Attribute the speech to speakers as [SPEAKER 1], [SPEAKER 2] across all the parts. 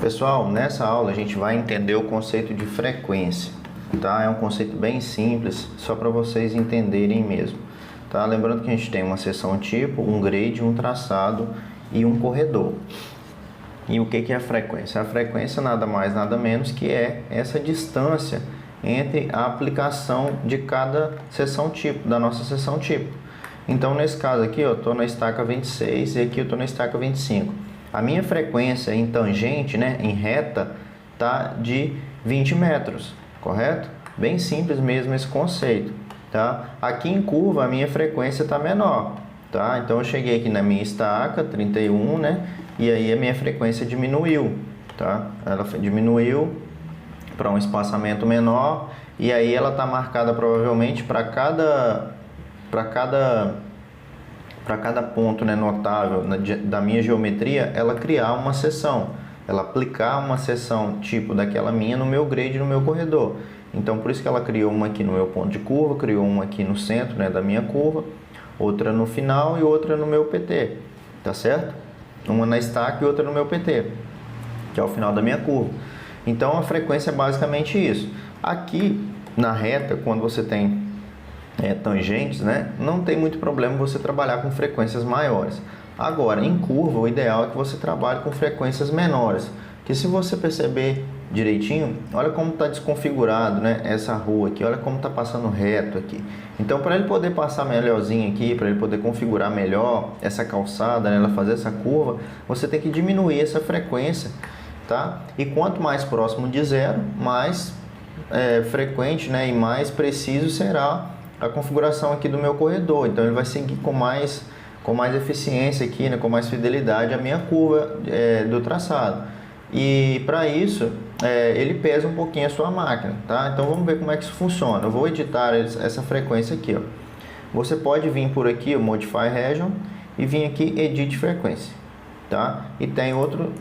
[SPEAKER 1] Pessoal, nessa aula a gente vai entender o conceito de frequência, tá? É um conceito bem simples, só para vocês entenderem mesmo, tá? Lembrando que a gente tem uma seção tipo, um grade, um traçado e um corredor. E o que é a frequência? A frequência nada mais, nada menos que é essa distância entre a aplicação de cada seção tipo, da nossa seção tipo. Então, nesse caso aqui, eu estou na estaca 26 e aqui eu estou na estaca 25. A minha frequência em tangente, né, em reta, tá de 20 metros, correto? Bem simples mesmo esse conceito, tá? Aqui em curva a minha frequência está menor, tá? Então eu cheguei aqui na minha estaca 31, né? E aí a minha frequência diminuiu, tá? Ela diminuiu para um espaçamento menor e aí ela está marcada provavelmente para cada ponto, né, notável da minha geometria, ela criar uma seção, ela aplicar uma seção tipo daquela minha no meu grade, no meu corredor. Então, por isso que ela criou uma aqui no meu ponto de curva, criou uma aqui no centro, né, da minha curva, outra no final e outra no meu PT, tá certo? Uma na estaca e outra no meu PT, que é o final da minha curva. Então, a frequência é basicamente isso. Aqui, na reta, quando você tem tangentes, né, não tem muito problema você trabalhar com frequências maiores. Agora, em curva, o ideal é que você trabalhe com frequências menores, que se você perceber direitinho, olha como está desconfigurado, né, essa rua aqui, olha como está passando reto aqui. Então, para ele poder passar melhorzinho aqui, para ele poder configurar melhor essa calçada, né, ela fazer essa curva, você tem que diminuir essa frequência, tá? E quanto mais próximo de zero, mais frequente, né, e mais preciso será a configuração aqui do meu corredor. Então ele vai seguir com mais eficiência aqui, né, com mais fidelidade a minha curva do traçado. E para isso ele pesa um pouquinho a sua máquina, tá? Então vamos ver como é que isso funciona. Eu vou editar essa frequência aqui, ó. Você pode vir por aqui, o Modify Region, e vir aqui Edit Frequência, tá? E tem outro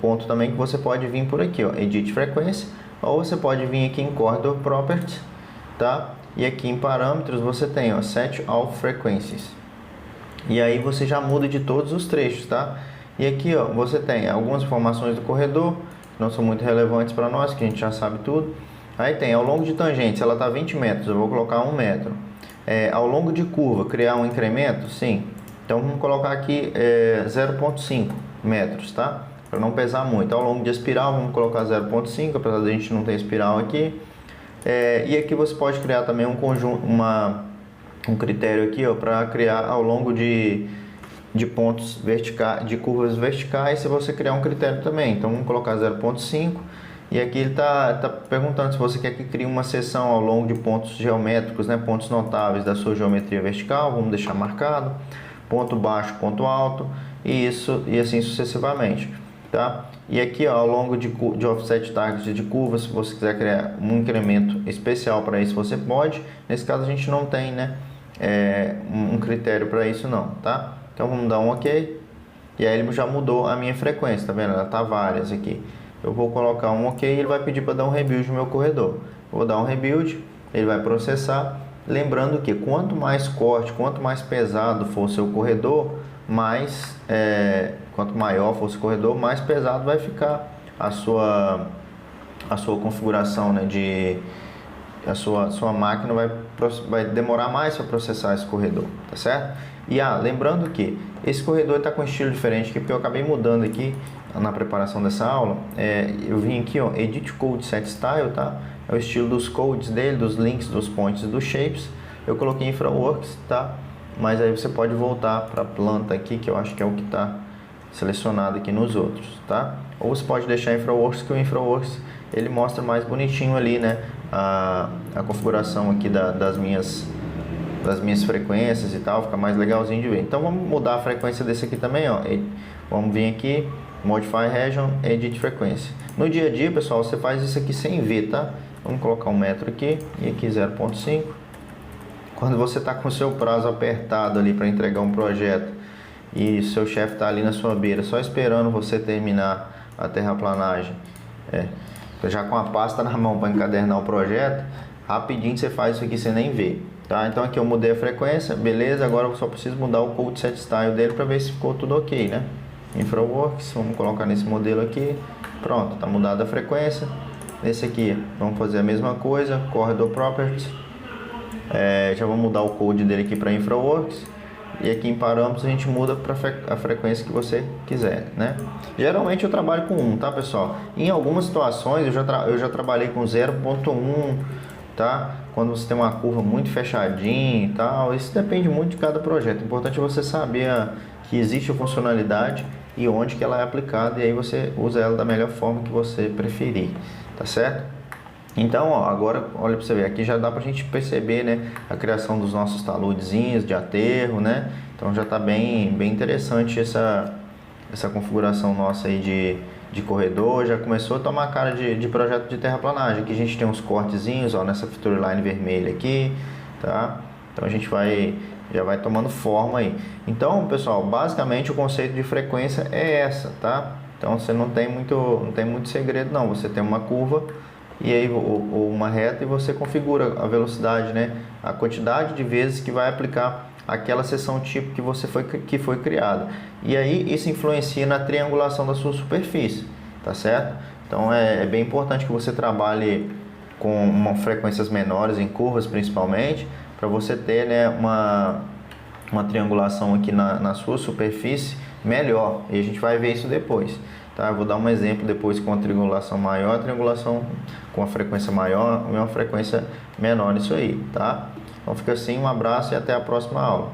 [SPEAKER 1] ponto também que você pode vir por aqui, ó, Edit Frequência, ou você pode vir aqui em Corridor Properties, tá? E aqui em parâmetros você tem, ó, Set All Frequencies. E aí você já muda de todos os trechos, tá? E aqui, ó, você tem algumas informações do corredor, que não são muito relevantes para nós, que a gente já sabe tudo. Aí tem, ao longo de tangente, ela tá 20 metros, eu vou colocar 1 metro. Ao longo de curva, criar um incremento? Sim. Então vamos colocar aqui 0,5 metros, tá? Para não pesar muito. Ao longo de espiral, vamos colocar 0,5, apesar de a gente não ter espiral aqui. E aqui você pode criar também um conjunto, um critério aqui, ó, para criar ao longo de pontos verticais, de curvas verticais, se você criar um critério também. Então vamos colocar 0,5 e aqui ele tá perguntando se você quer que crie uma seção ao longo de pontos geométricos, né, pontos notáveis da sua geometria vertical. Vamos deixar marcado, ponto baixo, ponto alto e assim sucessivamente. Tá? E aqui, ó, ao longo de offset target de curva, se você quiser criar um incremento especial para isso, você pode. Nesse caso a gente não tem, né, um critério para isso não, tá? Então vamos dar um OK. E aí ele já mudou a minha frequência, tá vendo? Ela tá várias aqui. Eu vou colocar um OK e ele vai pedir para dar um rebuild no meu corredor. Vou dar um rebuild, ele vai processar. Lembrando que quanto mais corte, quanto mais pesado for o seu corredor, quanto maior for o corredor, mais pesado vai ficar a sua configuração, né, a sua máquina vai demorar mais para processar esse corredor, tá certo? E lembrando que esse corredor está com um estilo diferente aqui, porque eu acabei mudando aqui na preparação dessa aula. Eu vim aqui, ó, Edit Code Set Style, tá? É o estilo dos codes dele, dos links, dos points, dos shapes. Eu coloquei InfraWorks, tá? Mas aí você pode voltar para a planta aqui, que eu acho que é o que está selecionado aqui nos outros, tá? Ou você pode deixar InfraWorks, que o InfraWorks ele mostra mais bonitinho ali, né, a configuração aqui das minhas frequências e tal, fica mais legalzinho de ver. Então vamos mudar a frequência desse aqui também, ó. Vamos vir aqui, Modify Region, Edit Frequência. No dia a dia, pessoal, você faz isso aqui sem ver, tá? Vamos colocar 1 metro aqui e aqui 0,5. Quando você está com o seu prazo apertado ali para entregar um projeto e seu chefe está ali na sua beira só esperando você terminar a terraplanagem, já com a pasta na mão para encadernar o projeto, rapidinho você faz isso aqui sem nem ver, tá? Então aqui eu mudei a frequência, beleza, agora eu só preciso mudar o Code Set Style dele para ver se ficou tudo ok, né? InfraWorks, vamos colocar nesse modelo aqui, pronto, está mudada a frequência. Nesse aqui, vamos fazer a mesma coisa, Corridor Properties, já vou mudar o code dele aqui para InfraWorks, e aqui em parâmetros a gente muda para a frequência que você quiser, né? Geralmente eu trabalho com 1, tá, pessoal? Em algumas situações eu já trabalhei com 0.1, tá? Quando você tem uma curva muito fechadinha e tal, isso depende muito de cada projeto. O importante é você saber que existe a funcionalidade e onde que ela é aplicada, e aí você usa ela da melhor forma que você preferir, tá certo? Então, ó, agora olha para você ver, aqui já dá para a gente perceber, né, a criação dos nossos taludezinhos de aterro, né? Então já está bem interessante essa configuração nossa aí de corredor. Já começou a tomar cara de projeto de terraplanagem. Aqui a gente tem uns cortezinhos, ó, nessa feature line vermelha aqui, tá? Então a gente já vai tomando forma aí. Então, pessoal, basicamente o conceito de frequência é essa, tá? Então você não tem muito segredo não. Você tem uma curva e aí ou uma reta, e você configura a velocidade, né? A quantidade de vezes que vai aplicar aquela seção tipo que foi criada. E aí isso influencia na triangulação da sua superfície, tá certo? Então é bem importante que você trabalhe com frequências menores em curvas, principalmente, para você ter, né, uma triangulação aqui na sua superfície melhor. E a gente vai ver isso depois, tá? Eu vou dar um exemplo depois com a triangulação maior, a triangulação com a frequência maior e uma frequência menor nisso aí, tá? Então fica assim, um abraço e até a próxima aula.